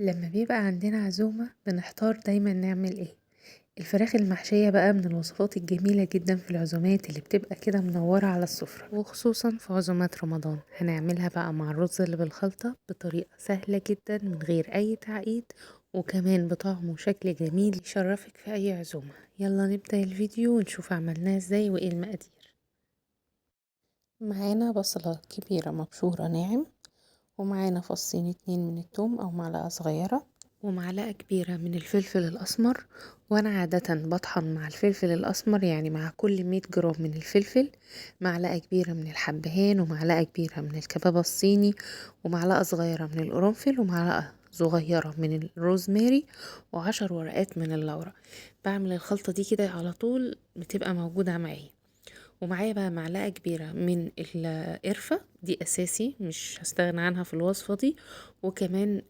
لما بيبقى عندنا عزومة بنحتار دايما نعمل ايه. الفراخ المحشية بقى من الوصفات الجميلة جدا في العزومات اللي بتبقى كده منورة على السفرة، وخصوصا في عزومات رمضان. هنعملها بقى مع الرز اللي بالخلطة بطريقة سهلة جدا من غير اي تعقيد، وكمان بطعم وشكل جميل يشرفك في اي عزومة. يلا نبدأ الفيديو ونشوف عملناه ازاي وايه المقادير. معانا بصلة كبيرة مبشورة ناعم، ومعانا فصين اتنين من التوم او معلقة صغيرة، ومعلقة كبيرة من الفلفل الأسمر. وأنا عادة بطحن مع الفلفل الأسمر، يعني مع كل 100 جرام من الفلفل معلقة كبيرة من الحبهان، ومعلقة كبيرة من الكباب الصيني، ومعلقة صغيرة من القرنفل، ومعلقة صغيرة من الروزماري، و10 ورقات من اللورا. بعمل الخلطة دي كده على طول، بتبقى موجودة معايا. ومعايا بقى معلقة كبيرة من القرفة، دي أساسي مش هستغنى عنها في الوصفة دي. وكمان